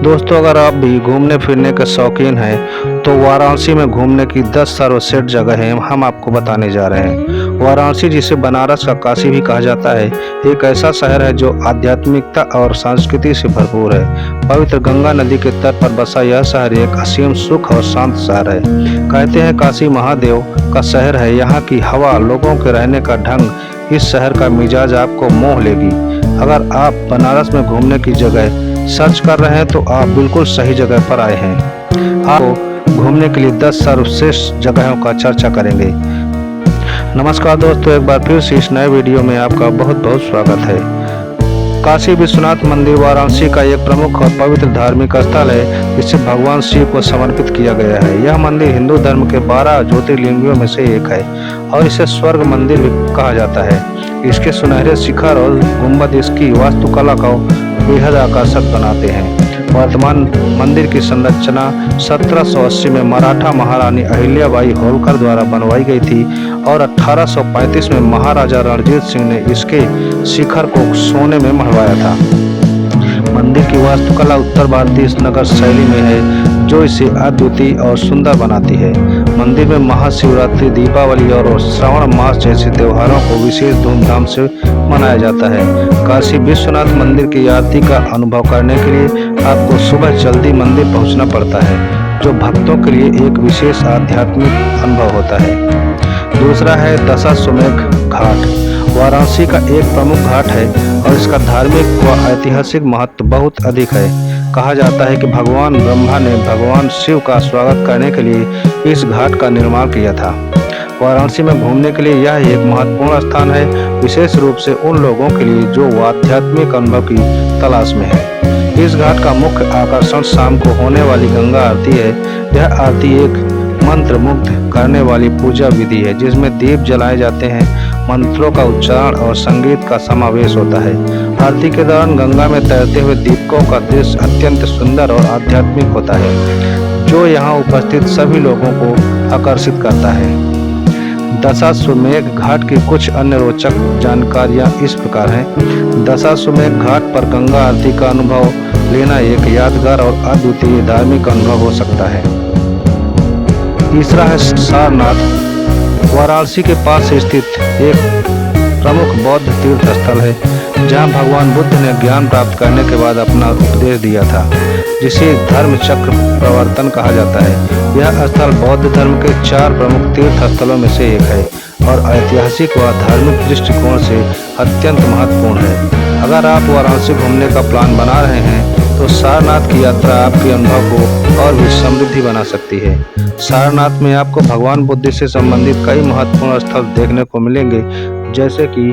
दोस्तों, अगर आप भी घूमने फिरने के शौकीन हैं तो वाराणसी में घूमने की 10 सर्वश्रेष्ठ जगहें हम आपको बताने जा रहे हैं। वाराणसी, जिसे बनारस का काशी भी कहा जाता है, एक ऐसा शहर है जो आध्यात्मिकता और संस्कृति से भरपूर है। पवित्र गंगा नदी के तट पर बसा यह शहर एक असीम सुख और शांत शहर है। कहते हैं काशी महादेव का शहर है। यहाँ की हवा, लोगों के रहने का ढंग, इस शहर का मिजाज आपको मोह लेगी। अगर आप बनारस में घूमने की जगह सर्च कर रहे हैं तो आप बिल्कुल सही जगह पर आए हैं। आपको घूमने के लिए 10 सर्वश्रेष्ठ जगहों का चर्चा करेंगे। नमस्कार दोस्तों, एक बार फिर से इस नए वीडियो में आपका बहुत बहुत स्वागत है। काशी विश्वनाथ मंदिर वाराणसी का एक प्रमुख और पवित्र धार्मिक स्थल है, जिसे भगवान शिव को समर्पित किया गया है। यह मंदिर हिंदू धर्म के 12 ज्योतिर्लिंगों में से एक है और इसे स्वर्ग मंदिर भी कहा जाता है। इसके सुनहरे शिखर और गुंबद इसकी वास्तुकला को बेहद आकर्षक बनाते हैं। वर्तमान मंदिर की संरचना 1780 में मराठा महारानी अहिल्याबाई होलकर द्वारा बनवाई गई थी और 1835 में महाराजा रणजीत सिंह ने इसके शिखर को सोने में मढ़वाया था। मंदिर की वास्तुकला उत्तर भारतीय नगर शैली में है, जो इसे अद्वितीय और सुंदर बनाती है। मंदिर में महाशिवरात्रि, दीपावली और श्रावण मास जैसे त्योहारों को विशेष धूमधाम से मनाया जाता है। काशी विश्वनाथ मंदिर की आरती का अनुभव करने के लिए आपको सुबह जल्दी मंदिर पहुंचना पड़ता है, जो भक्तों के लिए एक विशेष आध्यात्मिक अनुभव होता है। दूसरा है दशाश्वमेध घाट। वाराणसी का एक प्रमुख घाट है और इसका धार्मिक व ऐतिहासिक महत्व बहुत अधिक है। कहा जाता है कि भगवान ब्रह्मा ने भगवान शिव का स्वागत करने के लिए इस घाट का निर्माण किया था। वाराणसी में घूमने के लिए यह एक महत्वपूर्ण स्थान है, विशेष रूप से उन लोगों के लिए जो आध्यात्मिक अनुभव की तलाश में है। इस घाट का मुख्य आकर्षण शाम को होने वाली गंगा आरती है। यह आरती एक मंत्र मुग्ध करने वाली पूजा विधि है, जिसमें दीप जलाए जाते हैं, मंत्रों का उच्चारण और संगीत का समावेश होता है। आरती के दौरान गंगा में तैरते हुए दीपकों का दृश्य अत्यंत सुंदर और आध्यात्मिक होता है, जो यहाँ उपस्थित सभी लोगों को आकर्षित करता है। दशाश्वमेध घाट की कुछ अन्य रोचक जानकारियाँ इस प्रकार हैं। दशाश्वमेध घाट पर गंगा आरती का अनुभव लेना एक यादगार और अद्वितीय धार्मिक अनुभव हो सकता है। तीसरा है सारनाथ। वाराणसी के पास स्थित एक प्रमुख बौद्ध तीर्थ स्थल है, जहां भगवान बुद्ध ने ज्ञान प्राप्त करने के बाद अपना उपदेश दिया था, जिसे धर्म चक्र प्रवर्तन कहा जाता है। यह स्थल बौद्ध धर्म के 4 प्रमुख तीर्थ स्थलों में से एक है और ऐतिहासिक व धार्मिक दृष्टिकोण से अत्यंत महत्वपूर्ण है। अगर आप वाराणसी घूमने का प्लान बना रहे हैं तो सारनाथ की यात्रा आपके अनुभव को और भी समृद्धि बना सकती है। सारनाथ में आपको भगवान बुद्ध से संबंधित कई महत्वपूर्ण स्थल देखने को मिलेंगे, जैसे कि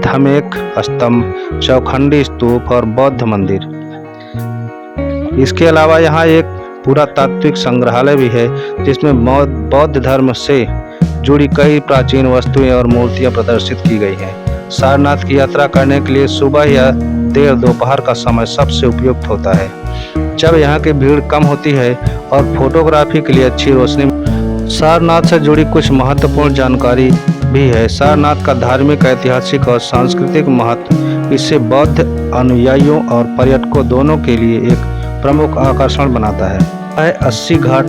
धमेक स्तंभ, चौखंडी स्तूप और बौद्ध मंदिर। इसके अलावा यहाँ एक पुरातात्विक संग्रहालय भी है, जिसमें बौद्ध धर्म से जुड़ी कई प्राचीन वस्तुएं और मूर्तियां प्रदर्शित की गई हैं। सारनाथ की यात्रा करने के लिए सुबह या देर दोपहर का समय सबसे उपयुक्त होता है, जब यहाँ की भीड़ कम होती है और फोटोग्राफी के लिए अच्छी रोशनी। सारनाथ से जुड़ी कुछ महत्वपूर्ण जानकारी भी है। सारनाथ का धार्मिक, ऐतिहासिक और सांस्कृतिक महत्व इसे बौद्ध अनुयायियों और पर्यटकों दोनों के लिए एक प्रमुख आकर्षण बनाता है। 80 घाट।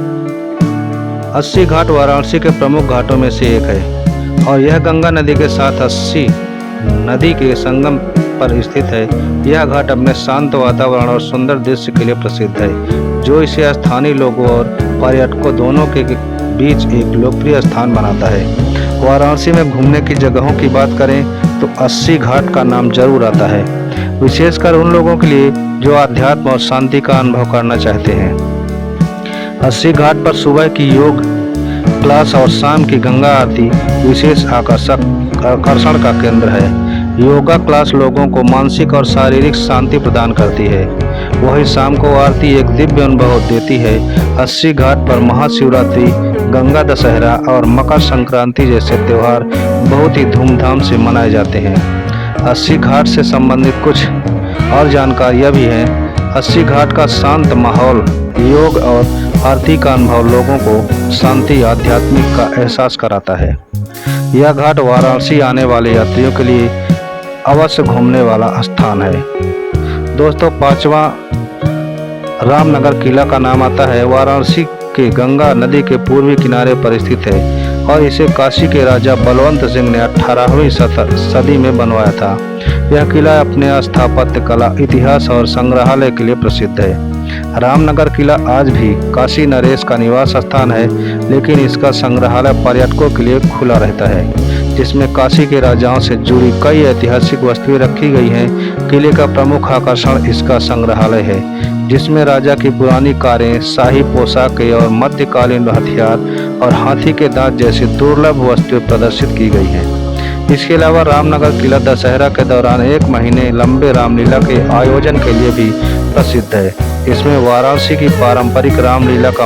80 घाट वाराणसी के प्रमुख घाटों में से एक है और यह गंगा नदी के साथ 80 नदी के संगम पर स्थित है। यह घाट अपने शांत वातावरण और सुंदर दृश्य के लिए प्रसिद्ध है, जो इसे स्थानीय लोगों और पर्यटकों दोनों के बीच एक लोकप्रिय स्थान बनाता है। वाराणसी में घूमने की जगहों की बात करें तो 80 घाट का नाम जरूर आता है, विशेषकर उन लोगों के लिए जो आध्यात्म और शांति का अनुभव करना चाहते हैं। 80 घाट पर सुबह की योग क्लास और शाम की गंगा आरती विशेष आकर्षण का केंद्र है। योगा क्लास लोगों को मानसिक और शारीरिक शांति प्रदान करती है, वही शाम को आरती एक दिव्य अनुभव देती है। 80 घाट पर महाशिवरात्रि, गंगा दशहरा और मकर संक्रांति जैसे त्यौहार बहुत ही धूमधाम से मनाए जाते हैं। 80 घाट से संबंधित कुछ और जानकारियाँ भी हैं। 80 घाट का शांत माहौल, योग और आरती का अनुभव लोगों को शांति, आध्यात्मिक का एहसास कराता है। यह घाट वाराणसी आने वाले यात्रियों के लिए अवश्य घूमने वाला स्थान है। दोस्तों, 5वां रामनगर किला का नाम आता है, वाराणसी के गंगा नदी के पूर्वी किनारे पर स्थित है और इसे काशी के राजा बलवंत सिंह ने 18वीं सदी में बनवाया था। यह किला अपने स्थापत्य कला, इतिहास और संग्रहालय के लिए प्रसिद्ध है। रामनगर किला आज भी काशी नरेश का निवास स्थान है, लेकिन इसका संग्रहालय पर्यटकों के लिए खुला रहता है, जिसमें काशी के राजाओं से जुड़ी कई ऐतिहासिक वस्तुएं रखी गई हैं। किले का प्रमुख आकर्षण इसका संग्रहालय है, जिसमें राजा की पुरानी कारें, शाही पोशाकें और मध्यकालीन हथियार और हाथी के दांत जैसी दुर्लभ वस्तुएं प्रदर्शित की गई हैं। इसके अलावा रामनगर किला दशहरा के दौरान 1 महीने लंबे रामलीला के आयोजन के लिए भी प्रसिद्ध है। इसमें वाराणसी की पारंपरिक रामलीला का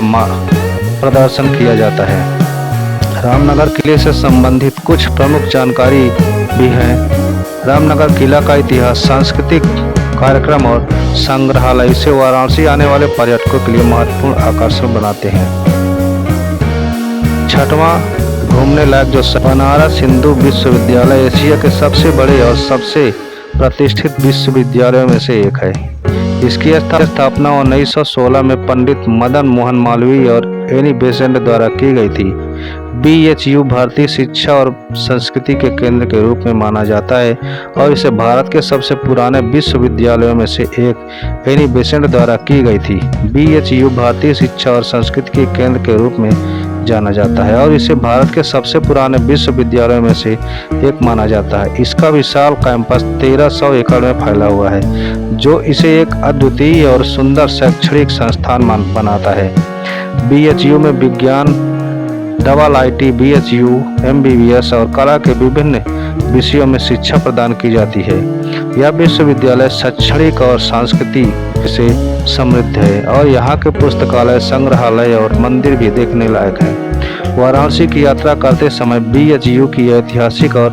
प्रदर्शन किया जाता है। रामनगर किले से संबंधित कुछ प्रमुख जानकारी भी है। रामनगर किला का इतिहास, सांस्कृतिक कार्यक्रम और संग्रहालय इसे वाराणसी आने वाले पर्यटकों के लिए महत्वपूर्ण आकर्षण बनाते हैं। छठवां घूमने लायक जो बनारस हिंदू विश्वविद्यालय एशिया के सबसे बड़े और सबसे प्रतिष्ठित विश्वविद्यालयों में से एक है। इसकी स्थापना 1916 में पंडित मदन मोहन मालवीय और एनी बेसेंट द्वारा की गई थी। BHU भारतीय शिक्षा और संस्कृति के केंद्र के रूप में माना जाता है और इसे भारत के सबसे पुराने विश्वविद्यालयों में से एक एनी बेसेंट द्वारा की गई थी। BHU भारतीय शिक्षा और संस्कृति के केंद्र के रूप में जाना जाता है और इसे भारत के सबसे पुराने विश्वविद्यालयों में से एक माना जाता है। इसका विशाल कैंपस 1300 एकड़ में फैला हुआ है, जो इसे एक अद्वितीय और सुंदर शैक्षणिक संस्थान बनाता है। BHU में विज्ञान, IIT, BHU, MBBS और कला के विभिन्न विषयों में शिक्षा प्रदान की जाती है। यह विश्वविद्यालय शैक्षणिक और सांस्कृतिक से समृद्ध है और यहाँ के पुस्तकालय, संग्रहालय और मंदिर भी देखने लायक हैं। वाराणसी की यात्रा करते समय BHU की ऐतिहासिक और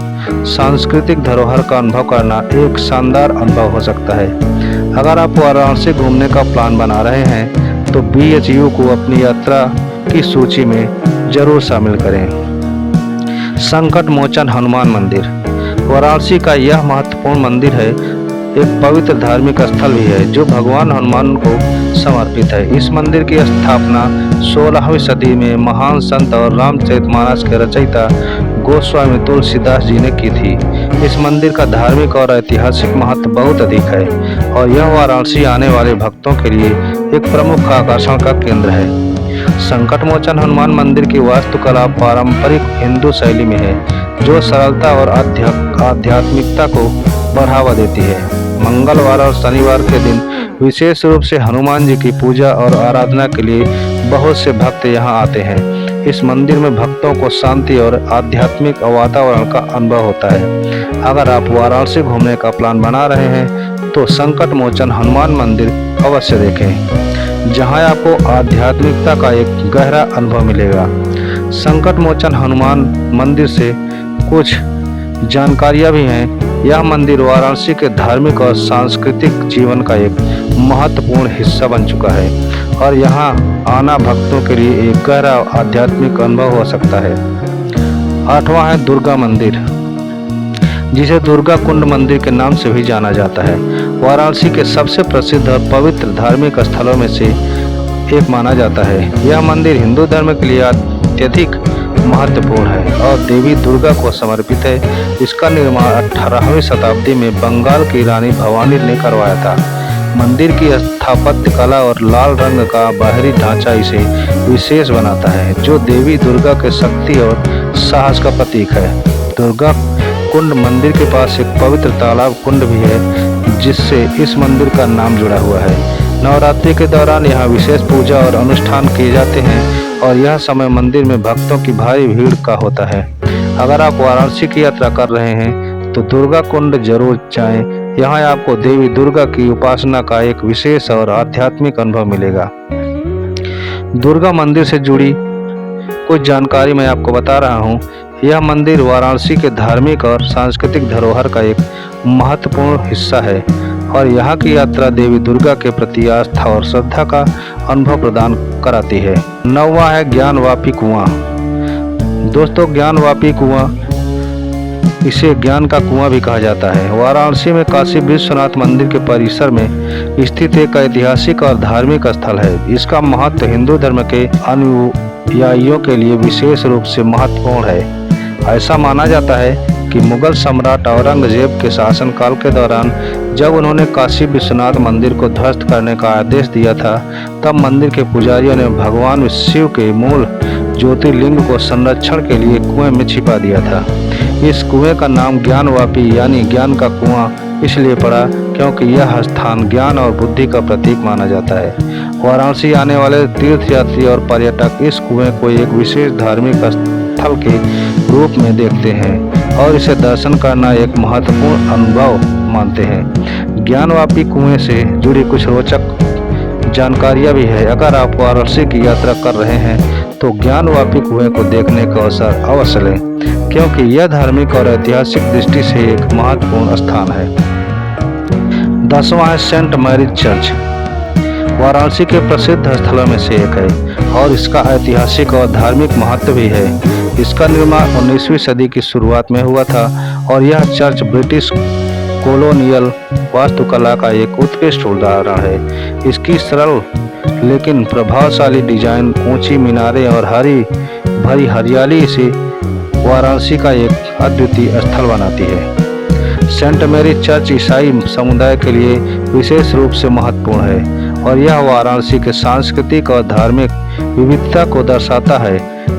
सांस्कृतिक धरोहर का अनुभव करना एक शानदार अनुभव हो सकता है। अगर आप वाराणसी घूमने का प्लान बना रहे हैं तो BHU को अपनी यात्रा की सूची में जरूर शामिल करें। संकट मोचन हनुमान मंदिर। वाराणसी का यह महत्वपूर्ण मंदिर है, एक पवित्र धार्मिक स्थल भी है जो भगवान हनुमान को समर्पित है। इस मंदिर की स्थापना 16वीं सदी में महान संत और रामचरितमानस के रचयिता गोस्वामी तुलसीदास जी ने की थी। इस मंदिर का धार्मिक और ऐतिहासिक महत्व बहुत अधिक है और यह वाराणसी आने वाले भक्तों के लिए एक प्रमुख आकर्षण का केंद्र है। संकट मोचन हनुमान मंदिर की वास्तुकला पारंपरिक हिंदू शैली में है, जो सरलता और आध्यात्मिकता को बढ़ावा देती है। मंगलवार और शनिवार के दिन विशेष रूप से हनुमान जी की पूजा और आराधना के लिए बहुत से भक्त यहां आते हैं। इस मंदिर में भक्तों को शांति और आध्यात्मिक वातावरण का अनुभव होता है। अगर आप वाराणसी घूमने का प्लान बना रहे हैं तो संकट मोचन हनुमान मंदिर अवश्य देखें, जहां आपको आध्यात्मिकता का एक गहरा अनुभव मिलेगा। संकट मोचन हनुमान मंदिर से कुछ जानकारियां भी हैं। यह मंदिर वाराणसी के धार्मिक और सांस्कृतिक जीवन का एक महत्वपूर्ण हिस्सा बन चुका है और यहाँ आना भक्तों के लिए एक गहरा आध्यात्मिक अनुभव हो सकता है। 8वां है दुर्गा मंदिर, जिसे दुर्गा कुंड मंदिर के नाम से भी जाना जाता है। वाराणसी के सबसे प्रसिद्ध और पवित्र धार्मिक स्थलों में से एक माना जाता है। यह मंदिर हिंदू धर्म के लिए अत्यधिक महत्वपूर्ण है और देवी दुर्गा को समर्पित है। इसका निर्माण 18वीं शताब्दी में बंगाल की रानी भवानी ने करवाया था। मंदिर की स्थापत्य कला और लाल रंग का बाहरी ढांचा इसे विशेष बनाता है, जो देवी दुर्गा के शक्ति और साहस का प्रतीक है। दुर्गा कुंड मंदिर के पास एक पवित्र तालाब कुंड भी है, जिससे इस मंदिर का नाम जुड़ा हुआ है। नवरात्रि के दौरान यहाँ विशेष पूजा और अनुष्ठान किए जाते हैं और यह समय मंदिर में भक्तों की भारी भीड़ का होता है। अगर आप वाराणसी की यात्रा कर रहे हैं तो दुर्गा कुंड जरूर जाएं। यहाँ आपको देवी दुर्गा की उपासना का एक विशेष और आध्यात्मिक अनुभव मिलेगा। दुर्गा मंदिर से जुड़ी कुछ जानकारी मैं आपको बता रहा हूँ। यह मंदिर वाराणसी के धार्मिक और सांस्कृतिक धरोहर का एक महत्वपूर्ण हिस्सा है और यहाँ की यात्रा देवी दुर्गा के प्रति आस्था और श्रद्धा का अनुभव प्रदान कराती है। 9वां है ज्ञानवापी कुआं। दोस्तों, ज्ञानवापी कुआं इसे ज्ञान का कुआं भी कहा जाता है। वाराणसी में काशी विश्वनाथ मंदिर के परिसर में स्थित एक ऐतिहासिक और धार्मिक स्थल है। इसका महत्व हिंदू धर्म के अनुयायियों के लिए विशेष रूप से महत्वपूर्ण है। ऐसा माना जाता है कि मुगल सम्राट औरंगजेब के शासनकाल के दौरान जब उन्होंने काशी विश्वनाथ मंदिर को ध्वस्त करने का आदेश दिया था, तब मंदिर के पुजारियों ने भगवान शिव के मूल ज्योतिर्लिंग को संरक्षण के लिए कुएं में छिपा दिया था। इस कुएं का नाम ज्ञानवापी यानी ज्ञान का कुआं इसलिए पड़ा क्योंकि यह स्थान ज्ञान और बुद्धि का प्रतीक माना जाता है। वाराणसी आने वाले तीर्थयात्री और पर्यटक इस कुएं को एक विशेष धार्मिक स्थल के रूप में देखते हैं और इसे दर्शन करना एक महत्वपूर्ण अनुभव मानते हैं। ज्ञानवापी कुएं से जुड़ी कुछ रोचक जानकारियां भी है। अगर आप वाराणसी की यात्रा कर रहे हैं तो ज्ञानवापी कुएं को देखने का अवसर अवश्य लें, क्योंकि यह धार्मिक और ऐतिहासिक दृष्टि से एक महत्वपूर्ण स्थान है। 10वां है सेंट मैरिज चर्च। वाराणसी के प्रसिद्ध स्थलों में से एक है और इसका ऐतिहासिक और धार्मिक महत्व भी है। इसका निर्माण 19वीं सदी की शुरुआत में हुआ था और यह चर्च ब्रिटिश कॉलोनियल वास्तुकला का एक उत्कृष्ट उदाहरण है। इसकी सरल लेकिन प्रभावशाली डिजाइन, ऊंची मीनारें और हरी भरी हरियाली से वाराणसी का एक अद्वितीय स्थल बनाती है। सेंट मैरिज चर्च ईसाई समुदाय के लिए विशेष रूप से महत्वपूर्ण है और यह वाराणसी के सांस्कृतिक और धार्मिक विविधता को दर्शाता है।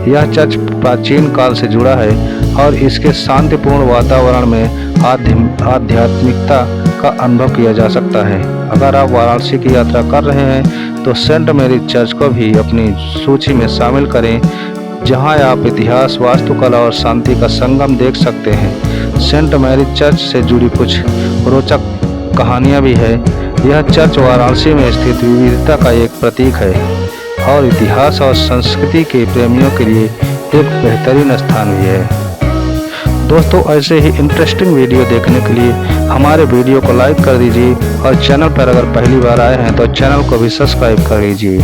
यह चर्च प्राचीन काल से जुड़ा है और इसके शांतिपूर्ण वातावरण में आध्यात्मिकता का अनुभव किया जा सकता है। अगर आप वाराणसी की यात्रा कर रहे हैं तो सेंट मैरिज चर्च को भी अपनी सूची में शामिल करें, जहां आप इतिहास, वास्तुकला और शांति का संगम देख सकते हैं। सेंट मैरिज चर्च से जुड़ी कुछ रोचक कहानियां भी है। यह चर्च वाराणसी में स्थित विविधता का एक प्रतीक है और इतिहास और संस्कृति के प्रेमियों के लिए एक बेहतरीन स्थान भी है। दोस्तों, ऐसे ही इंटरेस्टिंग वीडियो देखने के लिए हमारे वीडियो को लाइक कर दीजिए और चैनल पर अगर पहली बार आए हैं तो चैनल को भी सब्सक्राइब कर लीजिए।